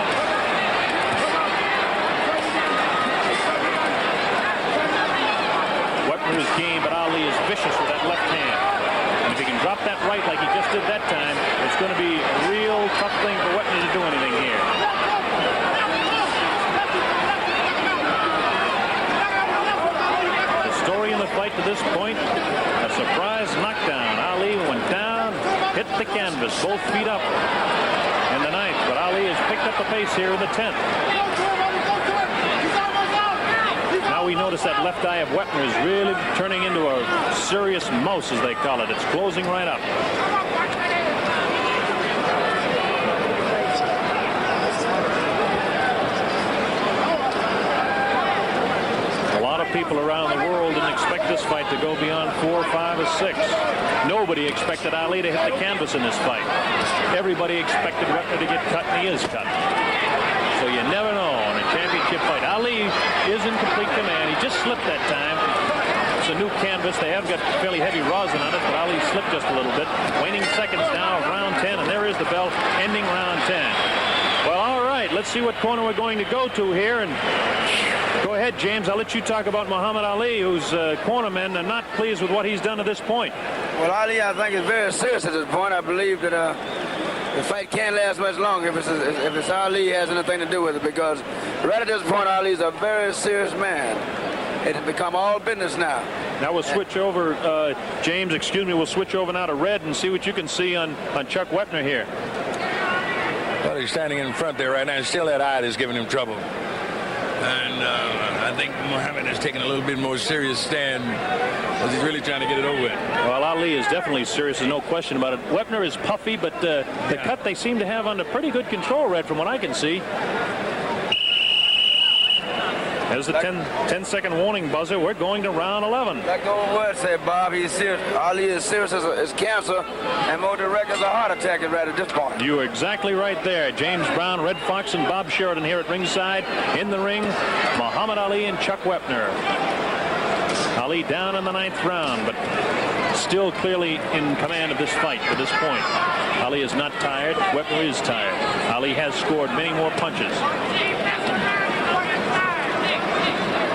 Webner is game, but Ali is vicious with that left hand. And if he can drop that right like he just did that time, it's going to be a real tough thing for Webner to do anything here. The story in the fight to this point, a surprise knockdown. Ali went down, hit the canvas, both feet up in the 9th, but Ali has picked up the pace here in the 10th. Now we notice that left eye of Webner is really turning into a serious mouse, as they call it. It's closing right up. A lot of people around the world didn't expect this fight to go beyond 4, 5, or 6. Nobody expected Ali to hit the canvas in this fight. Everybody expected Webner to get cut, and he is cut. So you never know in a championship fight. Ali is in complete command. He just slipped that time. It's a new canvas. They have got fairly heavy rosin on it, but Ali slipped just a little bit. Waning seconds now of round 10, and there is the bell ending round 10. Well, all right. Let's see what corner we're going to go to here. And go ahead, James. I'll let you talk about Muhammad Ali, whose cornermen are not pleased with what he's done to this point. Well, Ali, I think, is very serious at this point. I believe that the fight can't last much longer if it's Ali has anything to do with it, because right at this point, Ali's a very serious man. It has become all business now. Now we'll switch over, James, excuse me, we'll switch over now to red and see what you can see on Chuck Webner here. Well, he's standing in front there right now. Still that eye is giving him trouble. And I think Muhammad has taken a little bit more serious stand because he's really trying to get it over with. Well, Ali is definitely serious. There's no question about it. Webner is puffy, but the cut they seem to have under pretty good control, Red, from what I can see. There's the 10-second warning buzzer. We're going to round 11. Like the old word said, Bob, he's serious. Ali is serious as cancer, and more direct as a heart attack right at this point. You are exactly right there. James Brown, Red Fox, and Bob Sheridan here at ringside. In the ring, Muhammad Ali and Chuck Webner. Ali down in the 9th round, but still clearly in command of this fight to this point. Ali is not tired. Webner is tired. Ali has scored many more punches.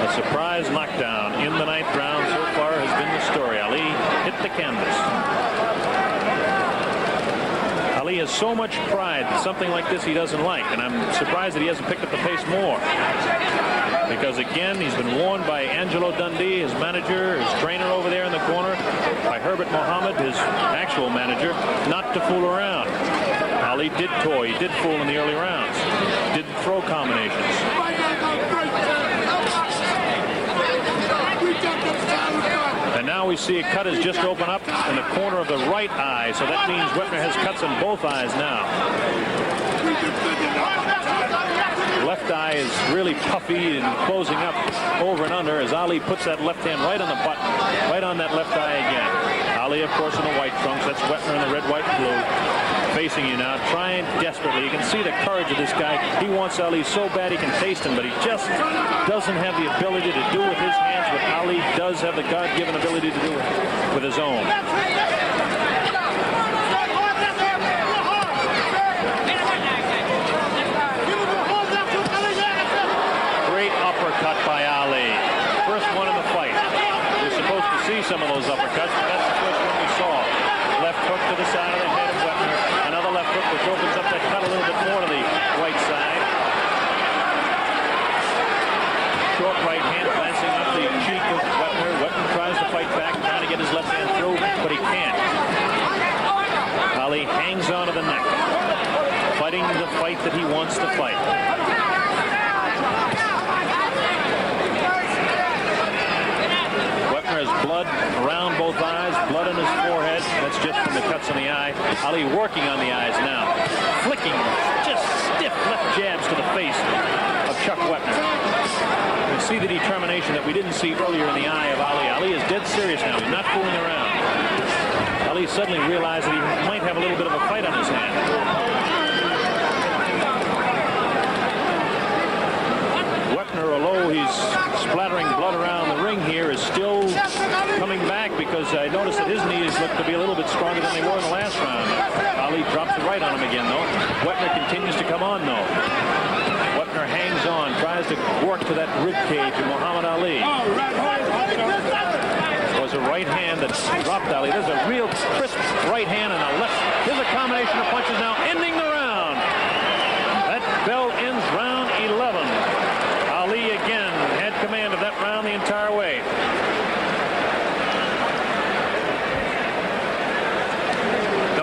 A surprise knockdown in the 9th round so far has been the story. Ali hit the canvas. Ali has so much pride that something like this he doesn't like, and I'm surprised that he hasn't picked up the pace more. Because again, he's been warned by Angelo Dundee, his manager, his trainer over there in the corner, by Herbert Muhammet, his actual manager, not to fool around. Ali did toy, he did fool in the early rounds, did throw combinations. And now we see a cut has just opened up in the corner of the right eye, so that means Webner has cuts in both eyes now. Left eye is really puffy and closing up over and under as Ali puts that left hand right on the button, right on that left eye again. Ali, of course, in the white trunks. That's Webner in the red, white, and blue. Facing you now, trying desperately. You can see the courage of this guy. He wants Ali so bad he can taste him, but he just doesn't have the ability to do with his hands what Ali does have the God-given ability to do with his own. Great uppercut by Ali. First one in the fight. We're supposed to see some of those uppercuts, but that's the first one we saw. Left hook to the side of the head of Webner. Another left hook which opens up that cut a little bit more to the right side. Short right hand glancing up the cheek of Webner. Webner tries to fight back, trying to get his left hand through, but he can't. Ali hangs on to the neck, fighting the fight that he wants to fight. Webner has blood around both eyes, blood on his forehead. That's just from the cuts in the eye. Ali working on the eyes now, flicking just stiff left jabs to the face of Chuck Webner. We see the determination that we didn't see earlier in the eye of Ali. Ali is dead serious now. He's not fooling around. Ali suddenly realized that he might have a little bit of a fight on his hand. Webner, although he's splattering blood around the ring here, is still coming back because I noticed that his knees look to be a little bit stronger than they were in the last round. Ali drops the right on him again, though. Webner continues to come on, though. Webner hangs on, tries to work to that rib cage of Muhammad Ali. It was a right hand that dropped Ali. There's a real crisp right hand and a left. Here's a combination of punches now, ending the round. That bell ends round 11. Ali again had command of that round the entire way.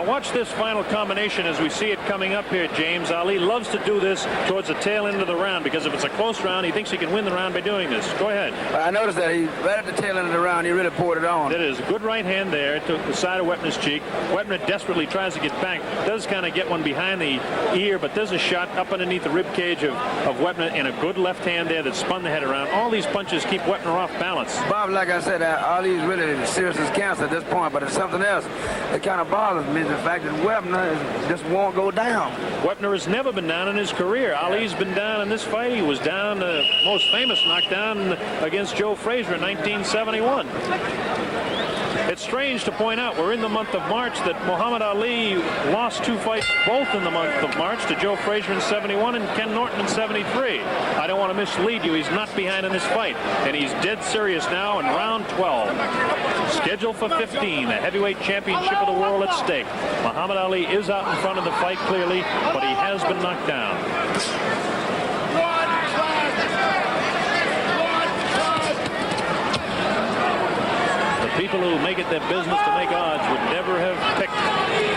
Watch this final combination as we see it coming up here, James. Ali loves to do this towards the tail end of the round because if it's a close round, he thinks he can win the round by doing this. Go ahead. I noticed that he, right at the tail end of the round, he really poured it on. That is a good right hand there to the side of Webner's cheek. Webner desperately tries to get back, does kind of get one behind the ear, but there's a shot up underneath the rib cage of Webner and a good left hand there that spun the head around. All these punches keep Webner off balance. Bob, like I said, Ali's really serious as cancer at this point, but it's something else that kind of bothers me. The fact that Webner just won't go down. Webner has never been down in his career. Ali's been down in this fight. He was down, the most famous knockdown against Joe Frazier in 1971. It's strange to point out we're in the month of March that Muhammad Ali lost 2 fights both in the month of March to Joe Frazier in 71 and Ken Norton in 73. I don't want to mislead you. He's not behind in this fight, and he's dead serious now in round 12. Scheduled for 15, the heavyweight championship of the world at stake. Muhammad Ali is out in front of the fight clearly, but he has been knocked down. People who make it their business to make odds would never have picked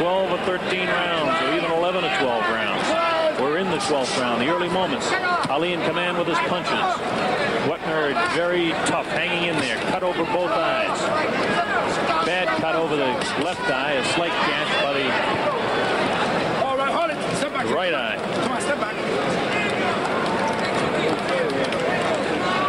12 or 13 rounds or even 11 or 12 rounds. We're in the 12th round, the early moments. Ali in command with his punches. Webner very tough, hanging in there, cut over both eyes. Bad cut over the left eye, a slight gash by the right eye. Come on, step back.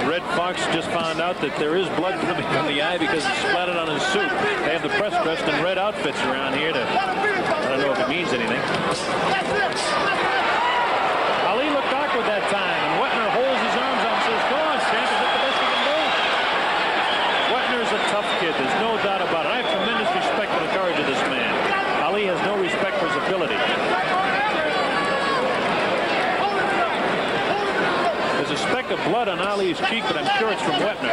Red Fox just found out that there is blood coming from the eye because it's splattered on his suit. They have the press dressed in red outfits around here to, I don't know if it means anything. Ali looked awkward that time, and Webner holds his arms up and says, "Go on, champ, is that the best you can do?" Webner's a tough kid, there's no doubt about it. I have tremendous blood on Ali's cheek, but I'm sure it's from Webner.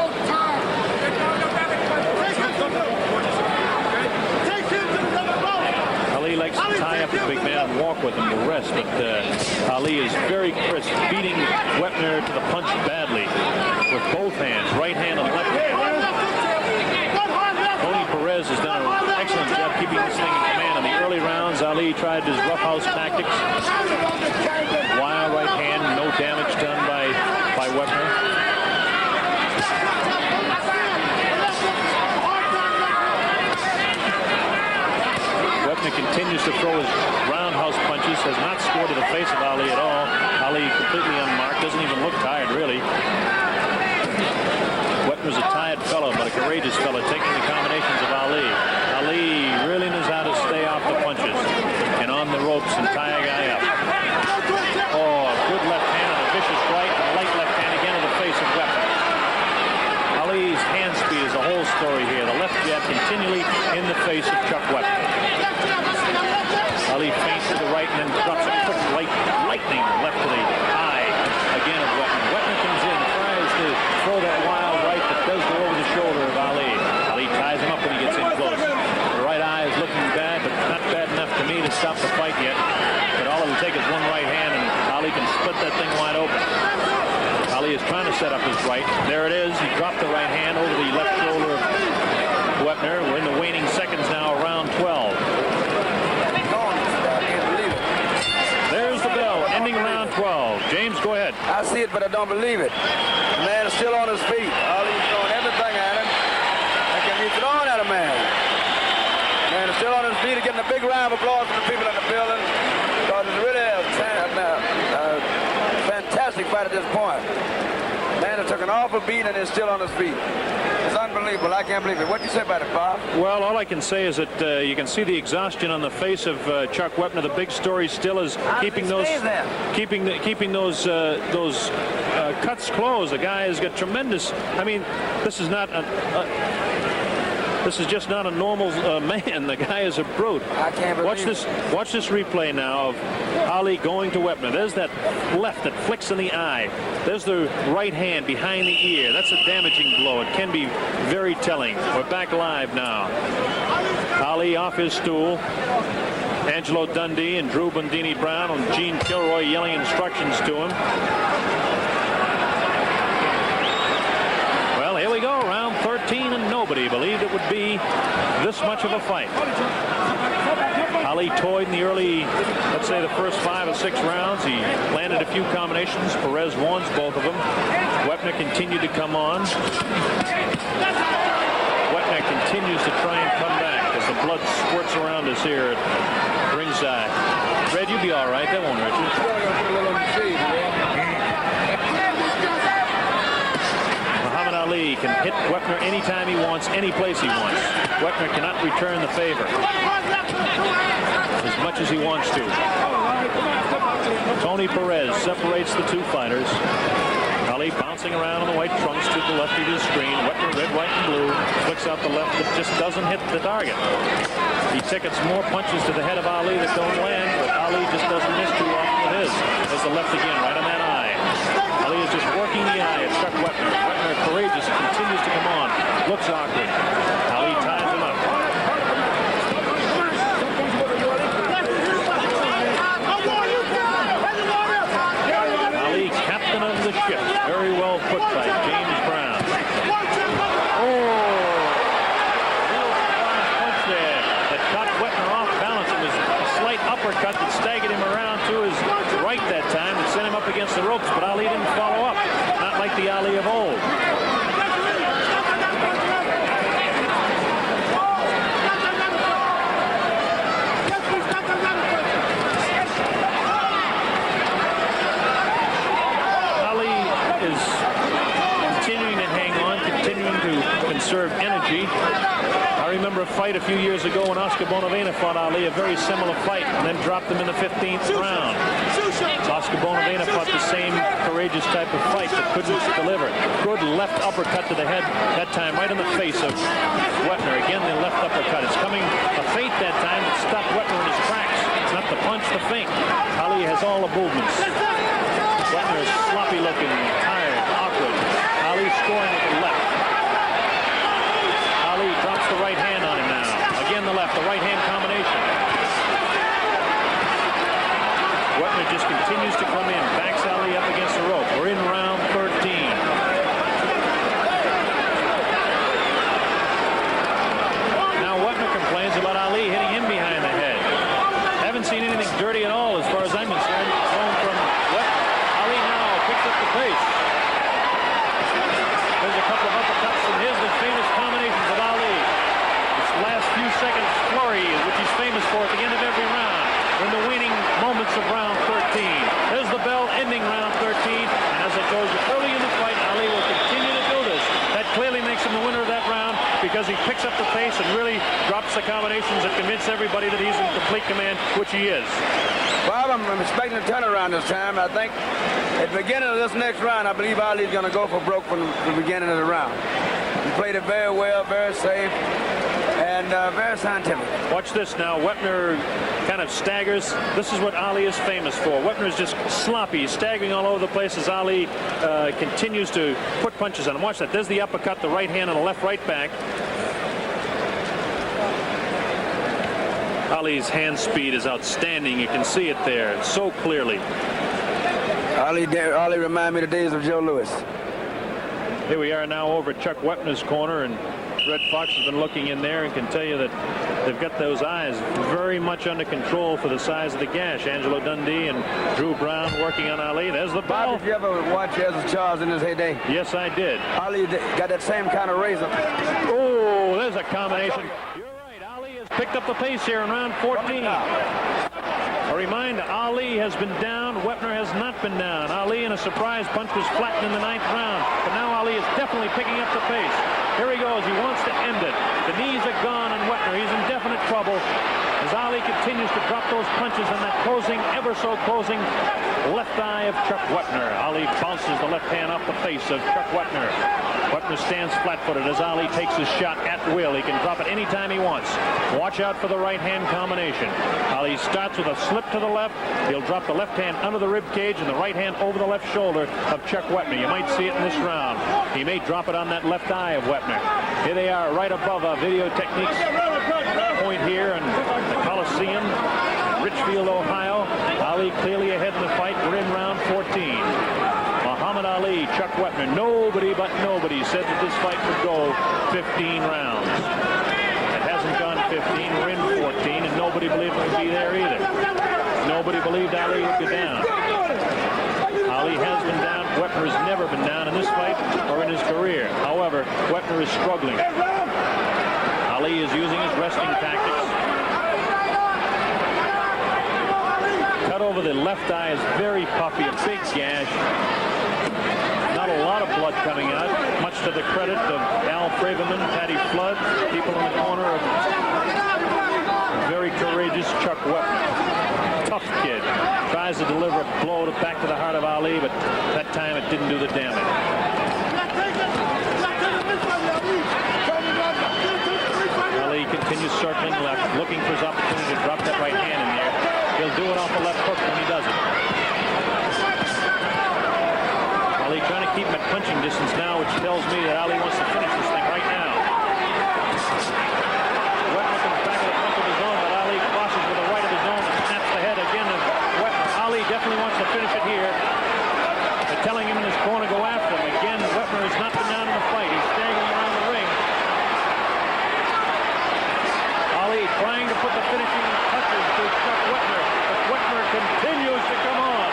Ali likes to tie up his big man and walk with him to rest, but Ali is very crisp, beating Webner to the punch badly with both hands, right hand and left hand. Tony Perez has done an excellent job keeping this thing in command. In the early rounds, Ali tried his roughhouse tactics. Wild right hand, no damage done by Webner. Webner continues to throw his roundhouse punches, has not scored to the face of Ali at all. Ali completely unmarked, doesn't even look tired, really. Webner's a tired fellow, but a courageous fellow, taking the combinations of Ali. Ali really knows how to stay off the punches and on the ropes and tie a guy up. Oh, a good left hand and a vicious right, and a light left hand again to the face of Webner. Ali's hand speed is the whole story here. The left jab continually in the face of Chuck Webner. Ali feints to the right and then drops a quick lightning left to the eye again of Webner. Webner comes in, tries to throw that wild right that does go over the shoulder of Ali. Ali ties him up when he gets in close. The right eye is looking bad, but not bad enough to me to stop the fight yet. But all it will take is one right hand and Ali can split that thing wide open. Ali is trying to set up his right. There it is. He dropped the right hand over the left shoulder of Webner. We're in the waning seconds now, round 12. There's the bell, ending round 12. James, go ahead. I see it, but I don't believe it. The man is still on his feet. Ali's throwing everything at him that can be thrown at a man. The man is still on his feet, getting a big round of applause from the people in the building. Because it's really a fantastic fight at this point. The man has took an awful beat and is still on his feet. It's unbelievable. I can't believe it. What do you say about it, Bob? Well, all I can say is that you can see the exhaustion on the face of Chuck Webner. The big story still is keeping those cuts closed. The guy has got tremendous. I mean, this is not this is just not a normal man. The guy is a brute. I can't believe it. Watch this replay now of Ali going to Webner. There's that left that flicks in the eye. There's the right hand behind the ear. That's a damaging blow. It can be very telling. We're back live now. Ali off his stool. Angelo Dundee and Drew Bundini Brown and Gene Kilroy yelling instructions to him. Well, here we go. Round 13, and nobody believed it would be this much of a fight. Ali toyed in the early, let's say the first 5 or 6 rounds. He landed a few combinations. Perez won both of them. Webner continued to come on. Webner continues to try and come back as the blood squirts around us here at ringside. Red, you'll be all right. That won't hurt you. Muhammad Ali can hit Webner anytime he wants, any place he wants. Webner cannot return the favor as much as he wants to. Tony Perez separates the two fighters. Ali bouncing around on the white trunks to the left of his screen. Webner, red, white, and blue, flicks out the left, but just doesn't hit the target. He tickets more punches to the head of Ali that don't land, but Ali just doesn't miss too often with his. There's the left again, right on that eye. Ali is just working the eye at Chuck Webner. Webner, courageous, continues to come on. Looks awkward. Ali ties him up. Ali, captain of the ship. Very well put by James Brown. Oh! Real strong punch there that caught Webner off balance. It was a slight uppercut that staggered him around to his right that time and sent him up against the ropes, but Ali didn't follow up. Not like the Ali of old. Conserve energy. I remember a fight a few years ago when Oscar Bonavena fought Ali, a very similar fight, and then dropped him in the 15th round. Oscar Bonavena fought the same courageous type of fight but couldn't deliver. Good left uppercut to the head, that time right in the face of Webner. Again, the left uppercut. It's coming a feint that time that stopped Webner in his tracks. It's not the punch, the feint. Ali has all the movements. Webner is sloppy looking, tired, picks up the pace and really drops the combinations that convince everybody that he's in complete command, which he is. Bob, I'm expecting a turnaround this time. I think at the beginning of this next round, I believe Ali's going to go for broke from the beginning of the round. He played it very well, very safe, and very scientific. Watch this now. Webner kind of staggers. This is what Ali is famous for. Webner is just sloppy, staggering all over the place as Ali continues to put punches on him. Watch that. There's the uppercut, the right hand, and the left right back. Ali's hand speed is outstanding. You can see it there so clearly. Ali remind me of the days of Joe Louis. Here we are now over at Chuck Wepner's corner, and Red Fox has been looking in there and can tell you that they've got those eyes very much under control for the size of the gash. Angelo Dundee and Drew Brown working on Ali. There's the ball. Bob, did you ever watch Ezra Charles in his heyday? Yes, I did. Ali got that same kind of razor. Oh, there's a combination. You're right. Ali has picked up the pace here in round 14. A reminder, Ali has been down. Webner has not been down. Ali in a surprise punch was flattened in the 9th round. But now Ali is definitely picking up the pace. Here he goes. He wants to end it. The knees are gone on Webner. He's in definite trouble as Ali continues to drop those punches on that closing, ever so closing left eye of Chuck Webner. Ali bounces the left hand off the face of Chuck Webner. Webner stands flat-footed as Ali takes his shot at will. He can drop it anytime he wants. Watch out for the right hand combination. Ali starts with a slip to the left. He'll drop the left hand under the rib cage and the right hand over the left shoulder of Chuck Webner. You might see it in this round. He may drop it on that left eye of Webner. Here they are right above Video Techniques point here in the Coliseum, Richfield, Ohio. Ali clearly ahead in the fight. We're in round 14. Muhammad Ali, Chuck Webner. Nobody but nobody said that this fight would go 15 rounds. It hasn't gone 15. We're in 14, and nobody believed it would be there either. Nobody believed Ali would go down. Ali has been down. Webner has never been down in this fight or in his career. However, Webner is struggling. Ali is using his wrestling tactics. Cut over the left eye is very puffy, a big gash. Not a lot of blood coming out, much to the credit of Al Braverman, Patty Flood, people in the corner of very courageous Chuck Webner. Tough kid. Tries to deliver a blow back to the heart of Ali, but that time it didn't do the damage. Ali continues circling left, looking for his opportunity to drop that right hand in there. He'll do it off the left hook when he does it. Ali trying to keep him at punching distance now, which tells me that Ali wants to finish this thing right now. Webner comes back with a punch of his own, but Ali crosses with a right of his own and snaps the head again of Webner. Ali definitely wants to finish it here. They're telling him in his corner to go after him. Again, Webner has not been down in the fight. He's staggering around the ring. Ali trying to put the finishing touches to Chuck Webner, but Webner continues to come on.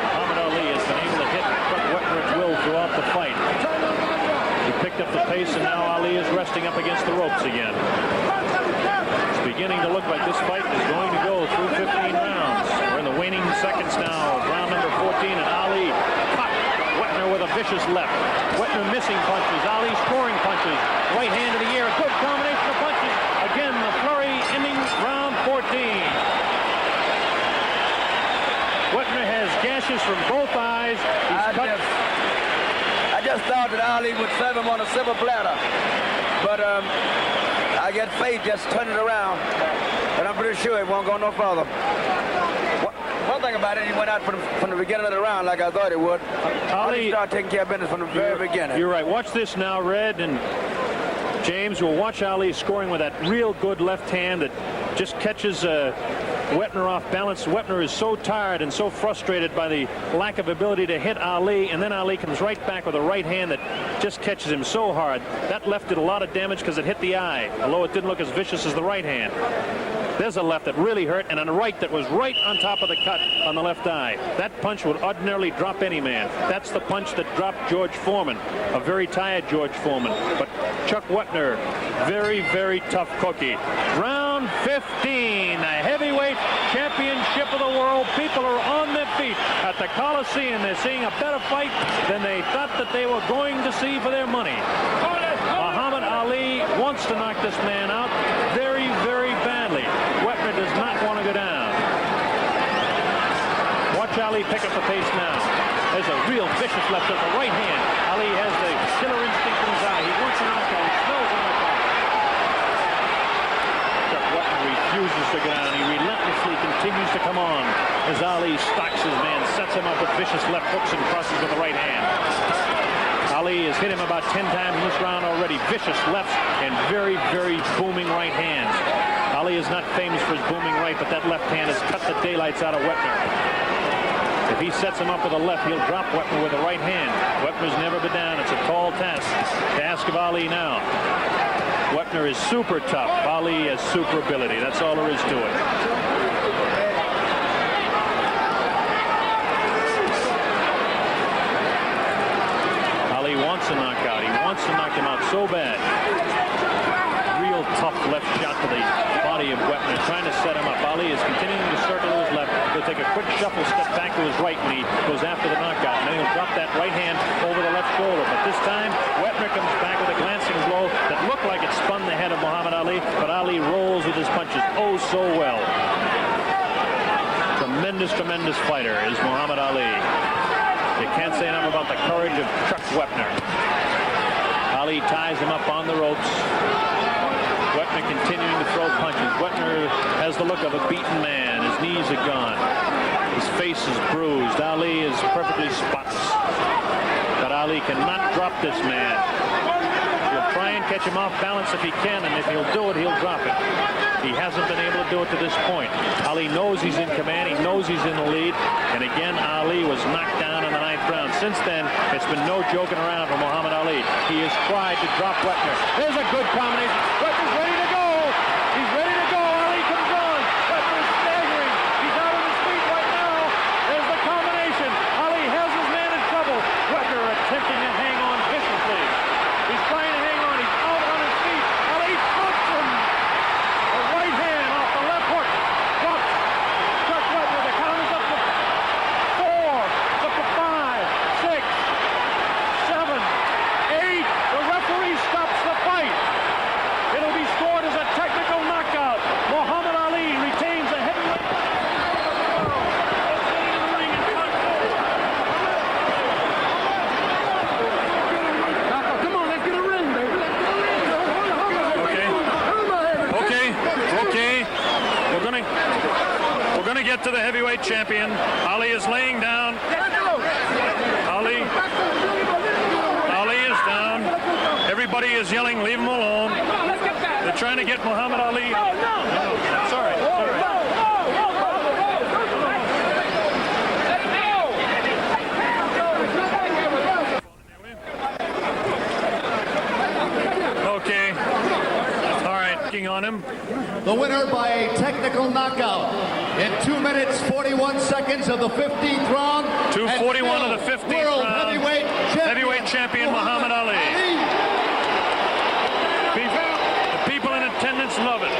Muhammad Ali has been able to hit Chuck Webner at will throughout the fight. He picked up the pace, and now Ali is resting up against the ropes again. It's beginning to look like this fight is going to go through 15 rounds. We're in the waning seconds now of round number 14, and Ali caught Webner with a vicious left. Webner missing punches, Ali scoring punches. Right hand in the air, a good combination of punches. Again, the flurry ending round 14. Webner has gashes from both eyes. I just thought that Ali would serve him on a silver platter, but I get fate just turn it around, and I'm pretty sure it won't go no further. One thing about it, he went out from the beginning of the round like I thought it would. Ali started taking care of business from the very beginning. You're right. Watch this now, Red and James. We'll watch Ali scoring with that real good left hand that just catches Webner off balance. Webner is so tired and so frustrated by the lack of ability to hit Ali, and then Ali comes right back with a right hand that just catches him so hard. That left did a lot of damage because it hit the eye, although it didn't look as vicious as the right hand. There's a left that really hurt, and a right that was right on top of the cut on the left eye. That punch would ordinarily drop any man. That's the punch that dropped George Foreman, a very tired George Foreman. But Chuck Webner, very, very tough cookie. Round round 15, the heavyweight championship of the world. People are on their feet at the Coliseum. They're seeing a better fight than they thought that they were going to see for their money. Muhammad Ali wants to knock this man out very, very badly. Webner does not want to go down. Watch Ali pick up the pace now. There's a real vicious left with the right hand. Ali has the killer instinct in his eye. He wants a knockout. He smells a knockout. But Webner refuses to go down. He relentlessly continues to come on as Ali stalks his man, sets him up with vicious left hooks and crosses with the right hand. Ali has hit him about 10 times in this round already. Vicious lefts and very, very booming right hands. Ali is not famous for his booming right, but that left hand has cut the daylights out of Webner. If he sets him up with a left, he'll drop Webner with the right hand. Webner's never been down. It's a tall task of Ali now. Webner is super tough. Ali has super ability. That's all there is to it. Ali wants a knockout. He wants to knock him out so bad. Real tough left shot to the body of Webner, trying to set him up. Ali is continuing to circle to his left. He'll take a quick shuffle step back to his right when he goes after the knockout. And then he'll drop that right hand over the left shoulder. But this time, Webner comes back with a glancing blow that looked like it spun the head of Muhammad Ali, but Ali rolls with his punches oh so well. Tremendous, tremendous fighter is Muhammad Ali. You can't say enough about the courage of Chuck Webner. Ali ties him up on the ropes. Webner continuing to throw punches. Webner has the look of a beaten man. His knees are gone. His face is bruised. Ali is perfectly spotless. But Ali cannot drop this man. He'll try and catch him off balance if he can, and if he'll do it, he'll drop it. He hasn't been able to do it to this point. Ali knows he's in command. He knows he's in the lead. And again, Ali was knocked down in the 9th round. Since then, it's been no joking around for Muhammad Ali. He has tried to drop Webner. There's a good combination. Webner's ready to go. He's ready to go. Ali comes on. Webner is staggering. He's out on his feet right now. There's the combination. Ali has his man in trouble. Webner attempting to hang on viciously. He's trying to hang on. He's out on his feet. Ali drops him. The right hand off the left hook. Drops. Chuck Webner. The count is up to 4. Up to 5, 6, 7, 8. The referee stops the fight. It'll be scored as a technical knockout. Muhammad Ali retains a heavyweight. Come on, let's get a ring, baby. Okay. We're gonna get to the heavyweight champion. Ali is laying down. Ali is down. Everybody is yelling, leave him alone. They're trying to get Muhammad Ali. Sorry. Okay. All right. Working on him. The winner by a technical knockout in 2 minutes, 41 seconds of the 15th round. 2:41 of the 15th world round. Heavyweight champion Muhammad Ali. The people in attendance love it.